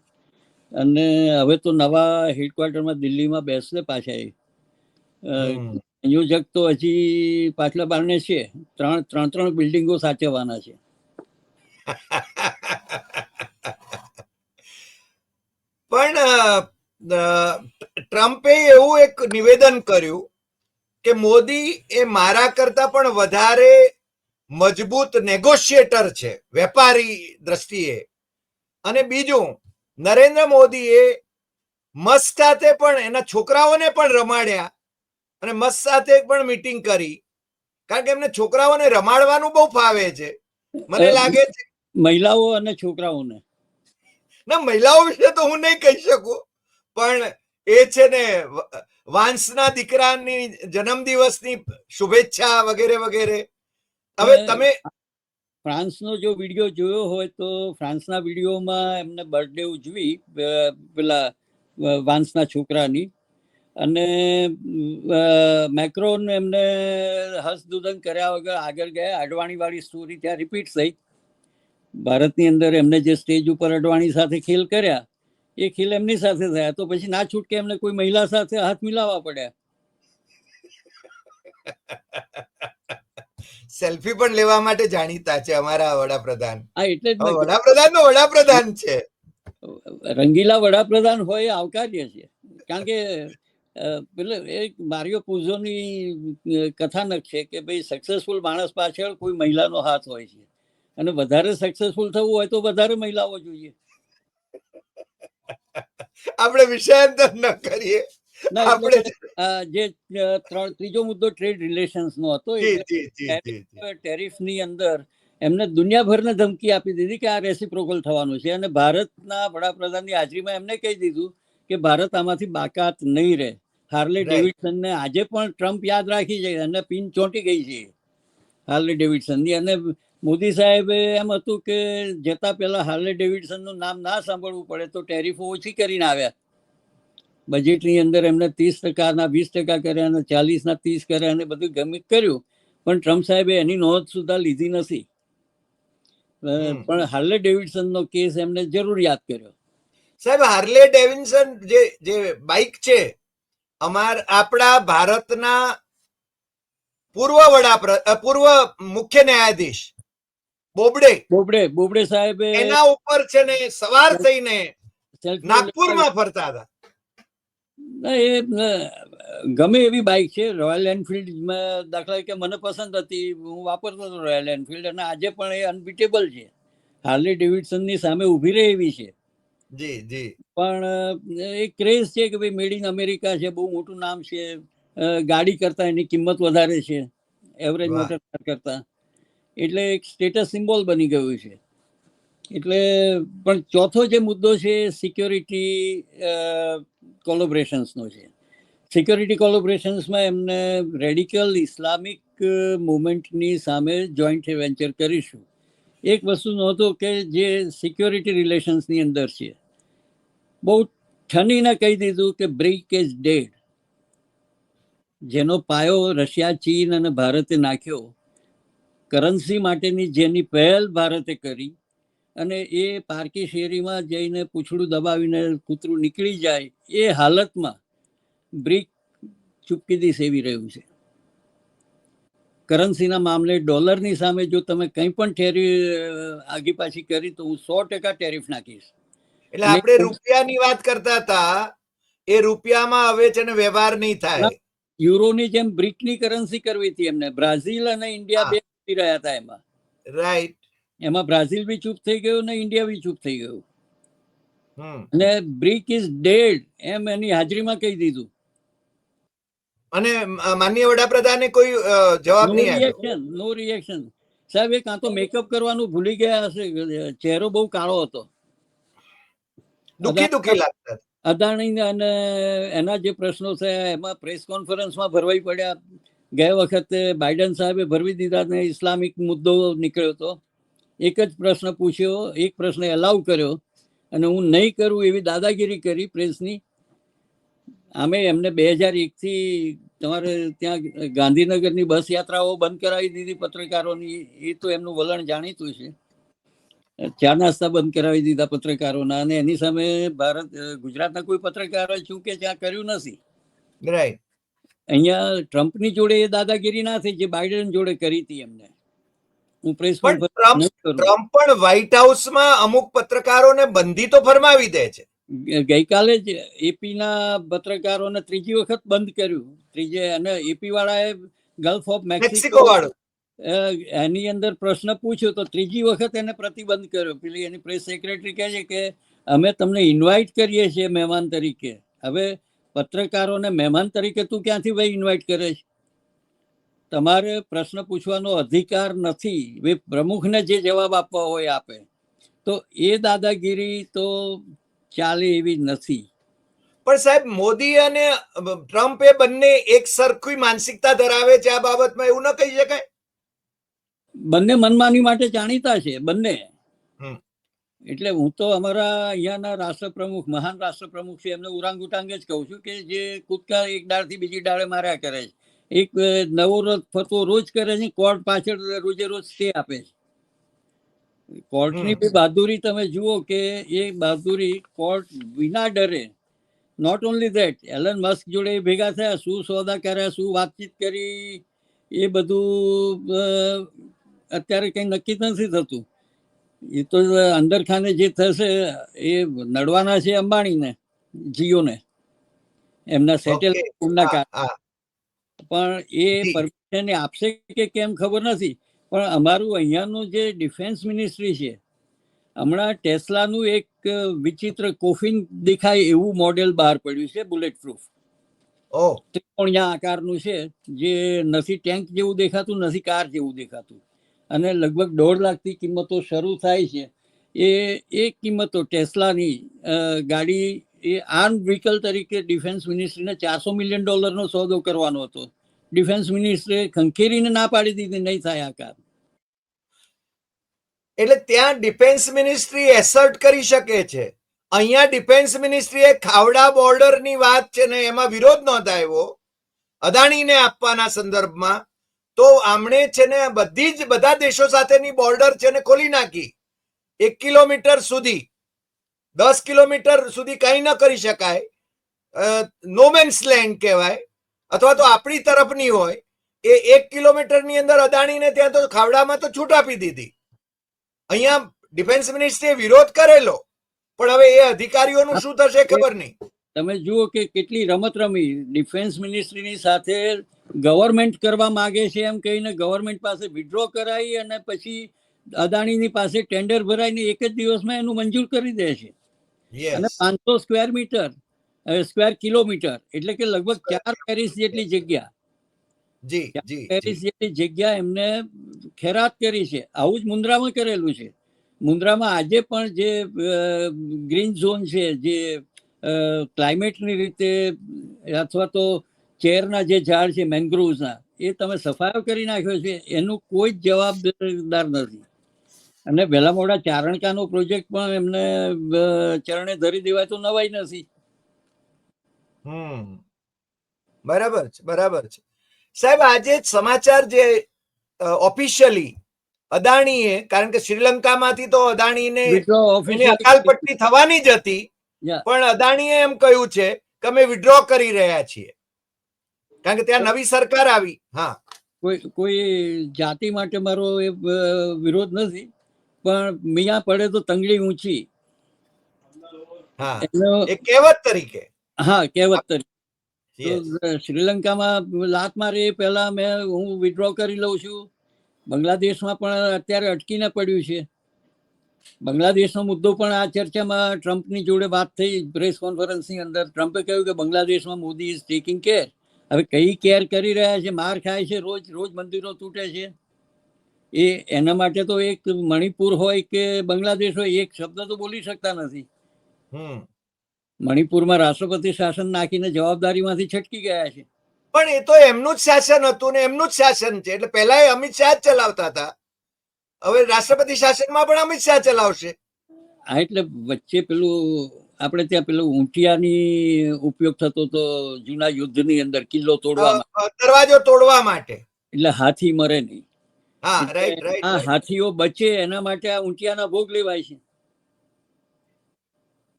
અને હવે તો નવા હેડક્વાર્ટરમાં દિલ્હીમાં બેસશે પાછા. સંયોજક તો હજી પાછલા બારણે છે, ત્રણ બિલ્ડિંગો સાચવવાના છે. પણ ટ્રમ્પે એવું એક નિવેદન કર્યું કે મોદી એ મારા કરતા પણ વધારે મજબૂત નેગોશિએટર છે વેપારી દ્રષ્ટિએ. અને બીજું, નરેન્દ્ર મોદીએ મસ્ક સાથે પણ એના છોકરાઓને પણ રમાડ્યા અને મસ્ક સાથે પણ મીટિંગ કરી, કારણ કે એમને છોકરાઓને રમાડવાનું બહુ ફાવે છે. મને લાગે છે મહિલાઓ અને છોકરાઓને ના, મહિલાઓ વિશે તો હું નહીં કહી શકું, પણ એ છે ને વાંસના દીકરાની જન્મદિવસની શુભેચ્છા વગેરે વગેરે. હવે તમે ફ્રાન્સનો જો વિડીયો જોયો હોય તો ફ્રાન્સના વિડીયોમાં એમને બર્થડે ઉજવી પેલા વાંસના છોકરાની, અને મેક્રોન એમને હસદુદન કર્યા વગર આગળ ગયા. અડવાણી વાળી સ્ટોરી ત્યાં રિપીટ થઈ. ભારતની અંદર એમને જે સ્ટેજ ઉપર અડવાણી સાથે ખેલ કર્યા એ ખેલ એમની સાથે થયા, તો પછી ના છૂટકે એમને કોઈ મહિલા સાથે હાથ મિલાવવા પડ્યા. સેલ્ફી પણ લેવા માટે જાણીતા છે અમારા વડાપ્રધાન. હા, એટલે જ વડાપ્રધાન નો વડાપ્રધાન છે. રંગીલા વડાપ્રધાન હોય આવકાર્ય છે, કારણ કે પેલે એક મારિયો પુઝોની કથાનક છે કે ભાઈ સક્સેસફુલ માણસ પાછળ કોઈ મહિલાનો હાથ હોય છે, અને વધારે સક્સેસફુલ થવું હોય તો વધારે મહિલાઓ જોઈએ. આપણે વિષયાંતર ન કરીએ. જે ત્રીજો મુદ્દો ટ્રેડ રિલેશન્સ નો હતો. ટેરિફ ની અંદર એમને દુનિયાભરને ધમકી આપી દીધી કે આ રેસિપ્રોકલ થવાનું છે, અને ભારતના વડાપ્રધાનની હાજરીમાં એમને કહી દીધું કે ભારત આમાંથી બાકાત નહીં રહે. હાર્લે ડેવિડસનને આજે પણ ટ્રમ્પ યાદ રાખી છે અને પિન ચોંટી ગઈ છે હાર્લે ડેવિડસનની. અને મોદી સાહેબે એમ હતું કે જતા પહેલા હાર્લે ડેવિડસનનું નામ ના સાંભળવું પડે તો ટેરિફો ઓછી કરીને આવ્યા. બજેટની અંદર એમને 30%ના 20% કર્યા અને 40ના 30 કર્યા અને બધું ગમે કર્યું, પણ ટ્રમ્પ સાહેબે એની નોંધ સુધા લીધી નથી. પણ હાર્લે ડેવિડસનનો કેસ એમને જરૂર યાદ કર્યો. સાહેબ, હાર્લે ડેવિડસન જે બાઇક છે, આપણા ભારતના પૂર્વ મુખ્ય ન્યાયાધીશ બોબડે સાહેબે એના ઉપર છે ને સવાર થઈને નાગપુરમાં ફરતા હતા. ના એ ગમે એવી બાઇક છે. રોયલ એનફિલ્ડમાં દાખલા કે મને પસંદ હતી, હું વાપરતો હતો રોયલ એનફિલ્ડ, અને આજે પણ એ અનબીટેબલ છે. હાર્લી ડેવિડસનની સામે ઊભી રહે એવી છે. જી જી. પણ એક ક્રેઝ છે કે ભાઈ મેડ ઇન અમેરિકા છે, બહુ મોટું નામ છે, ગાડી કરતા એની કિંમત વધારે છે એવરેજ મોટર કાર કરતા, એટલે એક સ્ટેટસ સિમ્બોલ બની ગયું છે. એટલે પણ ચોથો જે મુદ્દો છે સિક્યોરિટી કોલોબરેશન્સનો છે. સિક્યોરિટી કોલોબરેશન્સમાં એમને રેડિકલ ઇસ્લામિક મુવમેન્ટની સામે જોઈન્ટ વેન્ચર કરીશું. એક વસ્તુ નહોતું કે જે સિક્યોરિટી રિલેશન્સની અંદર છે, બહુ ઠનીને કહી દીધું કે બ્રિક ઇઝ ડેડ. જેનો પાયો રશિયા, ચીન અને ભારતે નાખ્યો, કરન્સી માટેની જેની પહેલ ભારતે કરી, અને એ પારકી શેરીમાં જઈને પૂંછડું દબાવીને કૂતરું નીકળી જાય એ હાલતમાં બ્રિક ચૂપકીદી સેવી રહ્યું છે. કરન્સીના મામલે ડોલરની સામે જો તમે કંઈ પણ આગી પાછી કરી તો હું 100% ટેરિફ નાખીશ. એટલે આપણે રૂપિયાની વાત કરતા હતા, એ રૂપિયામાં હવે છે ને વ્યવહાર નહીં થાય. યુરોની જેમ બ્રિકની કરન્સી કરવી હતી એમને. બ્રાઝિલ અને ઇન્ડિયા બે રહ્યા હતા એમાં. રાઈટ. એમાં બ્રાઝિલ બી ચૂપ થઈ ગયું ને ઇન્ડિયા બી ચૂપ થઈ ગયું. અને બ્રિક ઇઝ ડેડ એમ એની હાજરીમાં કહી દીધું. અને માનનીય વડાપ્રધાને કોઈ જવાબ નહીં આપ્યો. નો રિએક્શન. સાહેબ એ કાં તો મેકઅપ કરવાનું ભૂલી ગયા હશે, ચહેરો બહુ કાળો હતો, દુખી લાગતા. અદાણી અને એના જે પ્રશ્નો થયા એમાં પ્રેસ કોન્ફરન્સમાં ભરવાઈ પડ્યા. ગયા વખતે બાઇડન સાહેબે ભરવી દીધા ને ઇસ્લામિક મુદ્દો નીકળ્યો હતો. એક જ પ્રશ્ન પૂછ્યો, એક પ્રશ્ન એલાઉ કર્યો, અને હું નહીં કરું એવી દાદાગીરી કરી પ્રેસની. આમે એમને 2001થી તમારે ત્યાં ગાંધીનગરની બસ યાત્રાઓ બંધ કરાવી દીધી પત્રકારોની. એ તો એમનું વલણ જાણીતું છે. ચા નાસ્તા બંધ કરાવી દીધા પત્રકારોના, અને એની સામે ગુજરાતના કોઈ પત્રકારોએ ચૂકે ચા કર્યું નથી. રાઈટ. અહીંયા ટ્રમ્પની જોડે એ દાદાગીરી ના થઈ જે બાઇડન જોડે કરી હતી એમને. હું પ્રેસ ટ્રમ્પ પણ વ્હાઇટ હાઉસમાં અમુક પત્રકારોને બંધી તો ફરમાવી દે છે. ગઈકાલે જ એપીના પત્રકારોને ત્રીજી વખત બંધ કર્યું. અને એપી વાળાએ ગલ્ફ ઓફ મેક્સિકો વાળો એની અંદર પ્રશ્ન પૂછ્યો તો ત્રીજી વખત એને પ્રતિબંધ કર્યો. પેલી એની પ્રેસ સેક્રેટરી કહે છે કે અમે તમને ઇન્વાઇટ કરીએ છીએ મહેમાન તરીકે. હવે પત્રકારોને મહેમાન તરીકે તું ક્યાંથી ભાઈ ઇન્વાઇટ કરે છે? તમારે પ્રશ્ન પૂછવાનો અધિકાર નથી. પ્રમુખને જે જવાબ આપવા હોય આપે. તો એ દાદાગીરી તો ચાલે એવી નથી. પણ સાહેબ, મોદી અને ટ્રમ્પ એ બંને એક સરખી માનસિકતા ધરાવે છે આ બાબતમાં, એવું ન કહી શકાય? બંને મનમાની માટે જાણીતા છે બંને. એટલે હું તો અમારા અહીંયાના રાષ્ટ્રપ્રમુખ, મહાન રાષ્ટ્રપ્રમુખ છે, એમને ઉરાંગુટાંગ જ કહું છું કે જે કૂદકા એક ડાળથી બીજી ડાળે માર્યા કરે છે. એક નવો ફતવો રોજ કરે છે, કોર્ટ પાછળ રોજે રોજ સ્ટે આપે છે. કોર્ટની બી બહાદુરી તમે જુઓ કે એ બહાદુરી કોર્ટ વિના ડરે. Not only that, Elon Musk જોડે ભેગા થયા, શું સોદા કર્યા, શું વાતચીત કરી, એ બધું અત્યારે કંઈ નક્કી નથી થતું. એ તો અંદર ખાને જે થશે એ નડવાના છે અંબાણીને, જીઓને, એમના સેટેલાઇટના કારણે. પણ એ પરમિશન આપશે કે કેમ ખબર નથી. પણ અમારું અહીંયાનું જે ડિફેન્સ મિનિસ્ટ્રી છે, હમણાં ટેસ્લાનું એક વિચિત્ર કોફિન દેખાય એવું મોડેલ બહાર પડ્યું છે, બુલેટ પ્રૂફ, ત્રિકોણિયા આકારનું છે, જે નથી ટેન્ક જેવું દેખાતું, નથી કાર જેવું દેખાતું, અને લગભગ 1.5 લાખથી કિંમતો શરૂ થાય છે. એ કિંમતો ટેસ્લાની ગાડી એ આર્મ વ્હીકલ તરીકે ડિફેન્સ મિનિસ્ટ્રીને $400 મિલિયન સોદો કરવાનો હતો. ડિફેન્સ મિનિસ્ટ્રીએ ખંખેરીને ના પાડી દીધી, નહીં થાય આ કાર. એટલે ત્યાં ડિફેન્સ મિનિસ્ટ્રી એસર્ટ કરી શકે છે. અહીંયા ડિફેન્સ મિનિસ્ટ્રીએ ખાવડા બોર્ડરની વાત છે ને એમાં વિરોધ નોંધાયો અદાણીને આપવાના સંદર્ભમાં, તો આમણે છે ને બધા દેશો સાથેની બોર્ડર છે ને ખોલી નાખી. 1 કિલોમીટર સુધી, 10 કિલોમીટર સુધી કંઈ ન કરી શકાય, નોમેન્સ લેન્ડ કહેવાય, અથવા તો આપણી તરફની હોય એ 1 કિલોમીટરની અંદર અદાણીને ત્યાં તો ખાવડામાં તો છૂટ આપી દીધી. અહીંયા ડિફેન્સ મિનિસ્ટ્રીએ વિરોધ કરેલો, પણ હવે એ અધિકારીઓનું શું થશે ખબર નહીં. તમે જુઓ કે કેટલી રમત રમી. ડિફેન્સ મિનિસ્ટ્રીની સાથે ગવર્મેન્ટ કરવા માંગે છે એમ કહીને ગવર્મેન્ટ પાસે વિડ્રો કરાવી અને પછી અદાણીની પાસે ટેન્ડર ભરાઈને એક જ દિવસમાં એનું મંજૂર કરી દે છે. અને યસ 500 સ્ક્વેર કિલોમીટર એટલે કે લગભગ 4 પેરિસ જેટલી જગ્યા, જી જી પેરિસ જી જેટલી જગ્યા એમને ખેરાત કરી છે. આવું જ મુન્દ્રામાં કરેલું છે. મુન્દ્રામાં આજે પણ જે ગ્રીન ઝોન છે, જે ક્લાઇમેટની રીતે અથવા તો ચેરના જે ઝાડ છે મેંગ્રોવ્સના, એ તમે સફાયો કરી નાખ્યો છે, એનું કોઈ જ જવાબદાર નથી. અને વહેલા મોડા ચારણકાનો પ્રોજેક્ટ પણ એમને ચરણે ધરી દેવાય તો નવાઈ નથી. બરાબર છે, બરાબર છે. સાહેબ, આજે સમાચાર જે ઓફિશિયલી અદાણીએ, કારણ કે શ્રીલંકામાંથી તો અદાણીને એની અકાલપટ્ટી થવાની જ હતી, પણ અદાણીએ એમ કહ્યું છે કે અમે વિડ્રો કરી રહ્યા છીએ કારણ કે ત્યાં નવી સરકાર આવી. હા, કોઈ જાતિ માટે મારો એ વિરોધ નથી, પણ મિયા પડે તો તંગડી ઊંચી. હા, એક કહેવત તરીકે. હા, કહેવત તરીકે. તો શ્રીલંકામાં લાત મારે પહેલા હું વિડ્રો કરી લઉં છું. બાંગ્લાદેશમાં પણ અત્યારે અટકીને પડ્યું છે. બાંગ્લાદેશનો મુદ્દો પણ આ ચર્ચામાં ટ્રમ્પની જોડે વાત થઈ પ્રેસ કોન્ફરન્સની અંદર. ટ્રમ્પે કહ્યું કે બાંગ્લાદેશમાં મોદી ઇઝ ટેકિંગ કેર. હવે કઈ કેર કરી રહ્યા છે? માર ખાય છે, રોજ રોજ મંદિરો તૂટે છે. એના માટે તો એક મણિપુર હોય કે બાંગ્લાદેશ હોય, એક શબ્દ તો બોલી શકતા નથી. મણિપુરમાં રાષ્ટ્રપતિ શાસન નાખીને જવાબદારીમાંથી છટકી ગયા છે. પણ એ તો એમનું જ શાસન હતું ને એમનું જ શાસન છે. એટલે પહેલા અમિત શાહ જ ચલાવતા હતા, હવે રાષ્ટ્રપતિ શાસનમાં પણ અમિત શાહ ચલાવશે. હા, એટલે વચ્ચે પેલું આપણે ત્યાં પેલું ઊંટિયાની ઉપયોગ થતો હતો જૂના યુદ્ધની અંદર, કિલ્લો તોડવા માટે, દરવાજો તોડવા માટે. એટલે હાથી મરે નહીં. હા, રાઈટ રાઈટ. આ હાથીઓ બચે એના માટે આ ઊંટિયાના ભોગ લેવાય છે.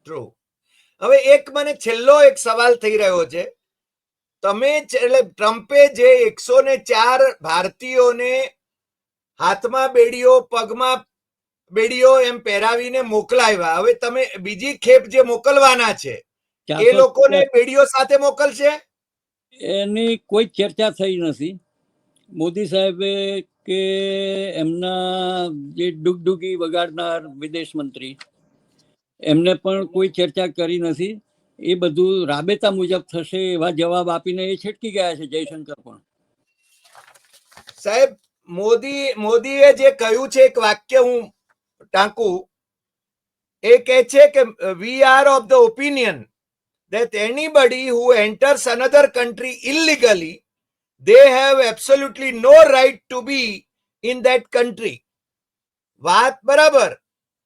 ટ્રુ. હવે એક મને છેલ્લો એક સવાલ થઈ રહ્યો છે. તમે એટલે ટ્રમ્પે જે 104 ભારતીયોને હાથમાં બેડીઓ, પગમાં બેડીઓ એમ પહેરાવીને મોકલાવ્યા, હવે તમે બીજી ખેપ જે મોકલવાના છે એ લોકોને બેડીઓ સાથે મોકલશે? એની કોઈ ચર્ચા થઈ નથી. મોદી સાહેબે કે એમના જે ડુગડુગી વગાડનાર વિદેશ મંત્રી, એમને પણ કોઈ ચર્ચા કરી નથી. એ બધું રાબેતા મુજબ થશે એવા જવાબ આપીને એ છટકી ગયા છે. જયશંકર પણ. સાહેબ, મોદીએ જે કહ્યું છે, એક વાક્ય હું ટાંકું, એ કહે છે કે we are of the opinion that anybody who enters another country illegally, they have absolutely no right to be in that country. વાત બરાબર,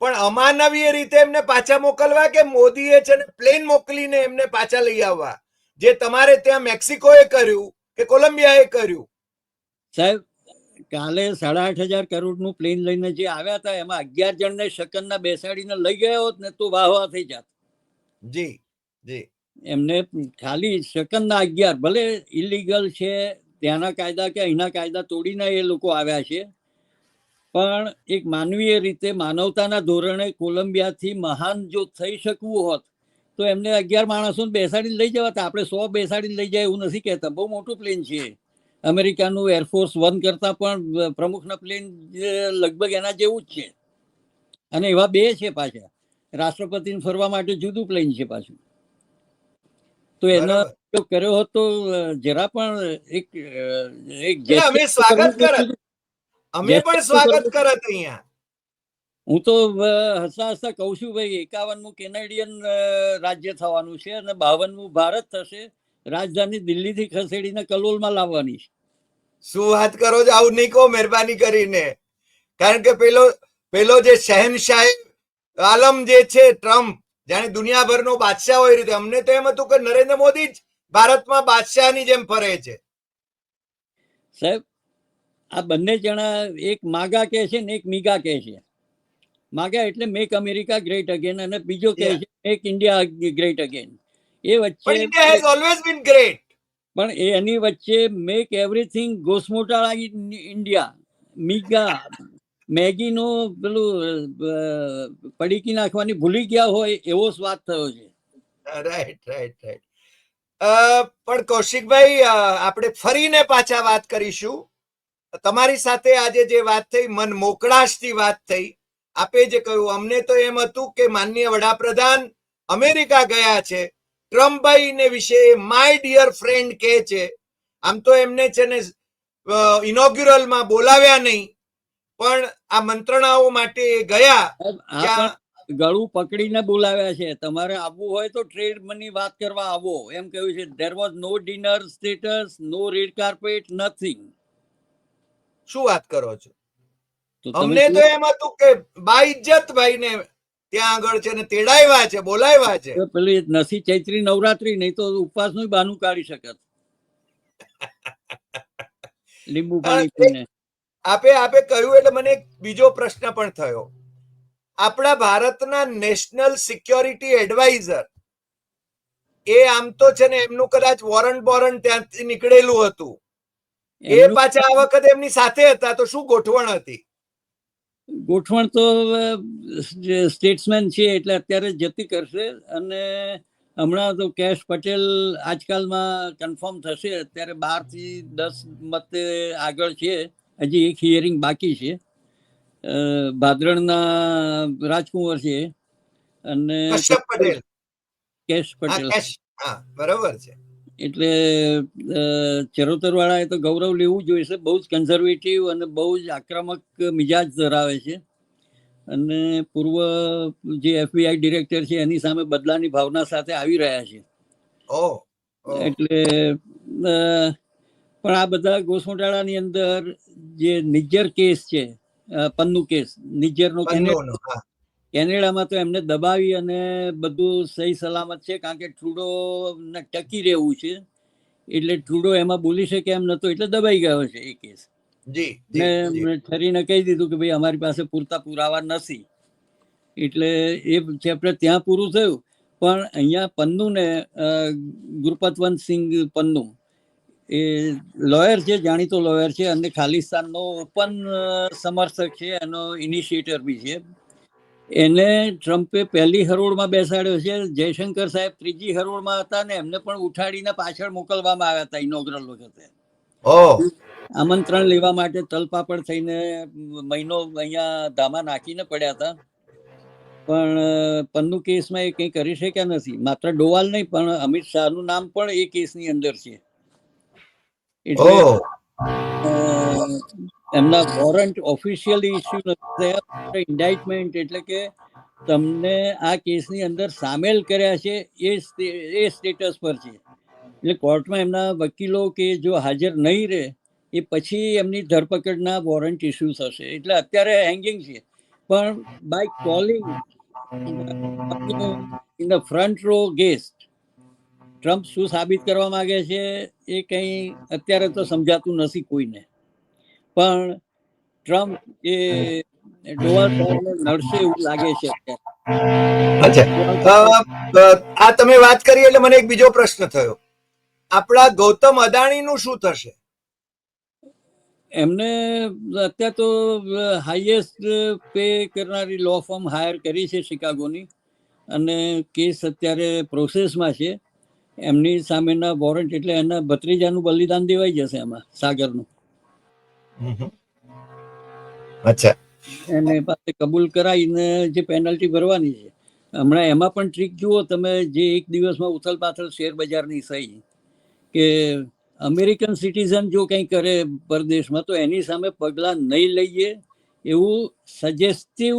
પણ અમાનવીય રીતે એમને પાછા મોકલવા કે મોદીએ છે ને પ્લેન મોકલીને એમને પાછા લઈ આવવા, જે તમારે ત્યાં મેક્સિકોએ કર્યું કે કોલંબિયાએ કર્યું? સાહેબ, કાલે 8,500 કરોડનું પ્લેન લઈને જે આવ્યા હતા, એમાં 11 જણને શકનના બેસાડીને લઈ ગયા હોત ને તો વાહ વાહ થઈ જાત. જી જી. એમને ખાલી શકનના 11, ભલે ઇલીગલ છે, ત્યાંના કાયદા કે અહીંના કાયદા તોડીને એ લોકો આવ્યા છે, પણ એક માનવીય રીતે માનવતાના ધોરણે કોલંબિયાથી મહાન જો થઈ શકવું હોત તો એમને 11 માણસોને બેસાડીને લઈ જવા. આપણે 100 બેસાડીને લઈ જાય એવું નથી કહેતા. બહુ મોટું પ્લેન છે. અમેરિકાનું એરફોર્સ 1 કરતા પણ પ્રમુખના પ્લેન લગભગ એના જેવું જ છે. અને એવા 2 છે પાછા. રાષ્ટ્રપતિને ફરવા માટે જુદું પ્લેન છે પાછું. તો એનો ઉપયોગ કર્યો હોત તો જરા પણ એક અમે સ્વાગત કરત, અમે પણ સ્વાગત કરત અહીંયા. હું તો હસતા હસતા કહું છું, ભાઈ 51મું કેનેડિયન રાજ્ય થવાનું છે અને 52મું ભારત થશે. રાજધાની દિલ્હીથી ખસેડીને કલોલમાં લાવવાની છે. શું વાત કરો છો? આવું નહીં કહો મહેરબાની કરીને. કારણ કે પેલો જે શહેનશાહ આલમ જે છે ટ્રમ્પ, જાણે દુનિયાભરનો બાદશાહ હોય રીતે, અમને તો એમ હતું કે નરેન્દ્ર મોદી જ ભારતમાં બાદશાહની જેમ ફરે છે. સાહેબ, આ બંને જણા એક માગા કહે છે ને એક મીગા કહે છે. માગા એટલે મેક અમેરિકા ગ્રેટ અગેન, અને બીજો કહે છે મેક ઇન્ડિયા ગ્રેટ અગેન. એ વચ્ચે India has always bin great, પણ એની વચ્ચે મેક એવરીથિંગ ગોસ્મોટાળા ઇન્ડિયા, મીગા, મેગીનો પેલું પડીકી નાખવાની ભૂલી ગયા હોય એવો સ્વાદ થયો છે. Right right right. પણ કૌશિકભાઈ, આપણે ફરીને પાછા વાત કરીશું. તમારી સાથે આજે જે વાત થઈ, મન મોકળાશથી વાત થઈ. આપે જે કહ્યું, અમને તો એમ હતું કે માનનીય વડાપ્રધાન અમેરિકા ગયા છે, ટ્રમ્પભાઈ ને વિશે માય ડિયર ફ્રેન્ડ કહે છે. આમ તો એમને છે ને ઇનોગ્યુરલમાં બોલાવ્યા નહીં, પણ આ મંત્રણાઓ માટે ગયા. આ પણ ગળું પકડીને બોલાવ્યા છે. તમારે આવવું હોય તો ટ્રેડ ની વાત કરવા આવો એમ કહ્યું છે. There was no dinner status, no red carpet, nothing. શું વાત કરો છો? તો અમને તો એમ હતું કે બાઇજ્જત ભાઈ ને ત્યાં આગળ છે ને તેડાવ્યા છે, બોલાવ્યા છે. પેલી નસી ચૈત્રી નવરાત્રી, નહીં તો ઉપવાસ નું બહાનું કાઢી શકત લીંબુ પાણી પીને. આપે કહ્યું એટલે મને એક બીજો પ્રશ્ન પણ થયો. આપણા ભારતના નેશનલ સિક્યોરિટી એડવાઇઝર, એ આમ તો છે ને એમનું કદાચ વોરંટ ત્યાંથી નીકળેલું હતું, એ પાછા આ વખતે એમની સાથે હતા. તો શું ગોઠવણ હતી? ગોઠવણ તો સ્ટેટ્સમેન છે એટલે અત્યારે જતી કરશે. અને હમણાં તો કેશ પટેલ આજકાલમાં કન્ફર્મ થશે. અત્યારે 12 થી 10 મતે આગળ છે. હજી એક હિયરિંગ બાકી છે. ભાદરણના રાજકુંવર છે અને કેશ પટેલ. બરોબર છે. એટલે ચરોતર વાળાએ તો ગૌરવ લેવું જોઈશે. બહુ જ કન્ઝર્વેટિવ અને બહુ જ આક્રમક મિજાજ ધરાવે છે. અને પૂર્વ જે FBI ડિરેક્ટર છે એની સામે બદલાની ભાવના સાથે આવી રહ્યા છે. એટલે પણ આ બધા ગોસમોટાળાની અંદર જે નિજ્જર કેસ છે, પન્નુ કેસ, નિજ્જરનો કેનેડામાં, તો એમને દબાવી અને બધું સહી સલામત છે. કારણ કે ટ્રુડો ને ટકી રહેવું છે, એટલે ટ્રુડો એમાં બોલી શકે એમ નતો, એટલે દબાઈ ગયો છે એ કેસ. ને ઠરીને કહી દીધું કે ભાઈ અમારી પાસે પૂરતા પુરાવા નથી. એટલે એ ચેપ્ટર ત્યાં પૂરું થયું. પણ અહીંયા પન્નુને, ગુરપતવંતસિંહ પન્નુ, એ લોયર છે, જાણીતો લોયર છે અને ખાલિસ્તાનનો ઓપન સમર્થક છે, એનો ઇનિશિયેટર બી છે. એને ટ્રમ્પે પહેલી હરોળમાં બેસાડ્યો છે. જયશંકર સાહેબ ત્રીજી હરોળમાં હતા ને એમને પણ ઉઠાડીને પાછળ મોકલવામાં આવ્યા હતા ઇનોગ્રલ વખતે. આમંત્રણ લેવા માટે તલપાપડ થઈને મહિનો અહીંયા ધામા નાખીને પડ્યા હતા. પણ પન્નુ કેસમાં એ કંઈ કરી શક્યા નથી. માત્ર ડોવાલ નહીં, પણ અમિત શાહનું નામ પણ એ કેસની અંદર છે. એટલે એમના વોરંટ ઓફિશિયલી ઇસ્યુ નથી થયા. ઇન્ડાઇટમેન્ટ એટલે કે તમને આ કેસની અંદર સામેલ કર્યા છે એ સ્ટેટસ પર છે. એટલે કોર્ટમાં એમના વકીલો કે જો હાજર નહીં રહે એ પછી એમની ધરપકડના વોરંટ ઇસ્યુ થશે. એટલે અત્યારે હેંગિંગ છે. પણ by calling in the front row guest, Trump શું સાબિત કરવા માંગે છે એ કંઈ અત્યારે તો સમજાતું નથી કોઈને. પણ ટ્રમ્પ એ ડોનાલ્ડ નડશે એવું લાગે છે અત્યારે. આ તમે વાત કરી એટલે મને એક બીજો પ્રશ્ન થયો. આપણા ગૌતમ અદાણીનું શું થશે? એમને અત્યારે તો હાઈએસ્ટ પે કરનારી લો ફર્મ હાયર કરી છે શિકાગોની, અને કેસ અત્યારે પ્રોસેસમાં છે. એમની સામેના વોરંટ, એટલે એના ભત્રીજાનું બલિદાન દેવાઈ જશે એમાં, સાગરનું. અચ્છા. એને પાસે કબૂલ કરાવીને જે પેનલ્ટી ભરવાની છે. હમણાં એમાં પણ ટ્રીક જુઓ તમે, જે એક દિવસમાં ઉથલ પાથલ શેર બજારની થઈ કે અમેરિકન સિટીઝન જો કંઈ કરે પરદેશમાં તો એની સામે પગલાં નહીં લઈએ એવું સજેસ્ટિવ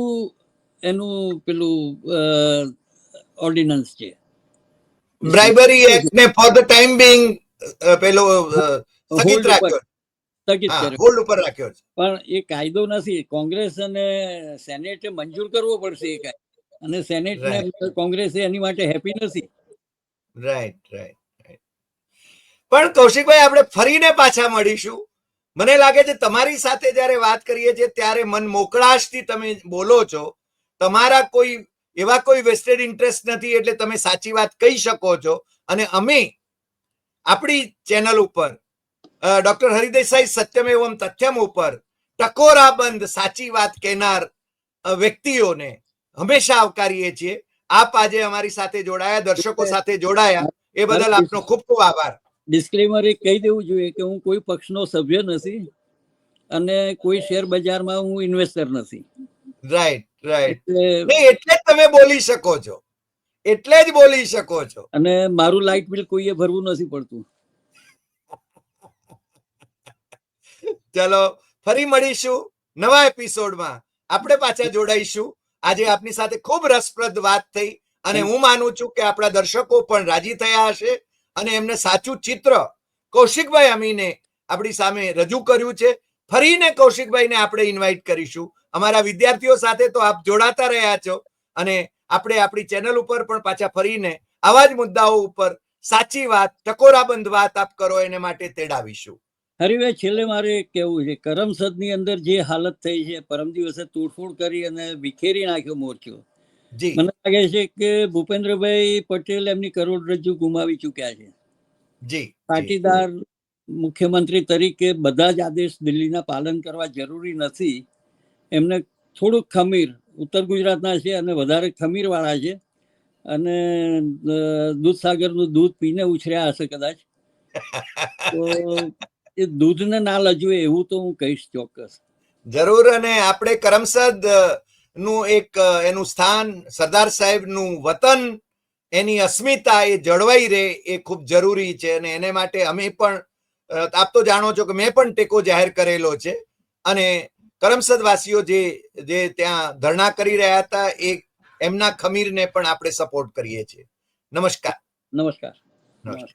એનું પેલું ઓર્ડિનન્સ છે. બ્રાઇબરી એક્ટ ને ફોર ધ ટાઈમ બિંગ પેલો સ્થગિત રાખ્યો, સ્થગિત કર્યો, હોલ્ડ ઉપર રાખ્યો છે. પણ એ કાયદો નથી. કોંગ્રેસ અને સેનેટે મંજૂર કરવો પડશે એ કાયદો, અને સેનેટ ને કોંગ્રેસે એની માટે હેપી નથી. Right right right. પણ કૌશિકભાઈ, આપણે ફરીને પાછા મળીશું. મને લાગે છે તમારી સાથે જયારે વાત કરીએ છીએ ત્યારે મન મોકળાશથી તમે બોલો છો. તમારા કોઈ એવા કોઈ વેસ્ટેડ ઇન્ટરેસ્ટ નથી, એટલે તમે સાચી વાત કહી શકો છો. અને અમે આપણી ચેનલ ઉપર ડોક્ટર હરિદેસાઈ સત્યમ એવમ તથ્યમ ઉપર ટકોરાબંધ સાચી વાત કહેનાર વ્યક્તિઓને હંમેશા આવકારીએ છીએ. આપ આજે અમારી સાથે જોડાયા, દર્શકો સાથે જોડાયા, એ બદલ આપનો ખૂબ ખૂબ આભાર. ડિસ્ક્લેમર એક કહી દેવું જોઈએ કે હું કોઈ પક્ષનો સભ્ય નથી અને કોઈ શેર બજારમાં હું ઇન્વેસ્ટર નથી. Right right. એટલે નહીં, એટલે જ તમે બોલી શકો છો, એટલે જ બોલી શકો છો. અને મારું લાઇટ બિલ કોઈએ ભરવું નથી પડતું. ચલો, ફરી મળીશું નવા એપિસોડમાં. આપણે પાછા જોડાઈશું. આજે આપની સાથે ખૂબ રસપ્રદ વાત થઈ અને હું માનું છું કે આપણા દર્શકો પણ રાજી થયા હશે અને એમને સાચું ચિત્ર કૌશિકભાઈ અમીને આપણી સામે રજૂ કર્યું છે. ફરીને કૌશિકભાઈને આપણે ઇન્વાઇટ કરીશું. અમારા વિદ્યાર્થીઓ સાથે તો આપ જોડાતા રહ્યા છો અને આપણે આપણી ચેનલ ઉપર પણ પાછા ફરીને આવા જ મુદ્દાઓ ઉપર સાચી વાત, ટકોરાબંધ વાત આપ કરો એને માટે તેડાવીશું. હરિભાઈ, છેલ્લે મારે એક કહેવું છે, કરમસદની અંદર જે હાલત થઈ છે, પરમ દિવસે તોડફોડ કરી અને વિખેરી નાખ્યો મોરચો. જી, મને લાગે છે કે ભૂપેન્દ્રભાઈ પટેલ એમની કરોડરજ્જુ ગુમાવી ચૂક્યા છે. જી, પાટીદાર મુખ્યમંત્રી તરીકે બધા જ આદેશ દિલ્હીના પાલન કરવા જરૂરી નથી. એમને થોડુંક ખમીર, ઉત્તર ગુજરાતના છે અને વધારે ખમીર વાળા છે અને દૂધસાગરનું દૂધ પીને ઉછર્યા હશે કદાચ. તો એ દૂધને ના લજવે એવું તો હું કહીશ ચોક્કસ. જરૂર. અને આપણે કરમસદ નું એક એનું સ્થાન, સરદાર સાહેબ નું વતન, એની અસ્મિતા એ જળવાઈ રહે એ ખૂબ જરૂરી છે અને એને માટે અમે પણ, આપ તો જાણો છો કે મેં પણ ટેકો જાહેર કરેલો છે અને કરમસદ વાસીઓ જે ત્યાં ધરણા કરી રહ્યા હતા એ એમના ખમીરને પણ આપણે સપોર્ટ કરીએ છીએ. નમસ્કાર. નમસ્કાર. નમસ્કાર.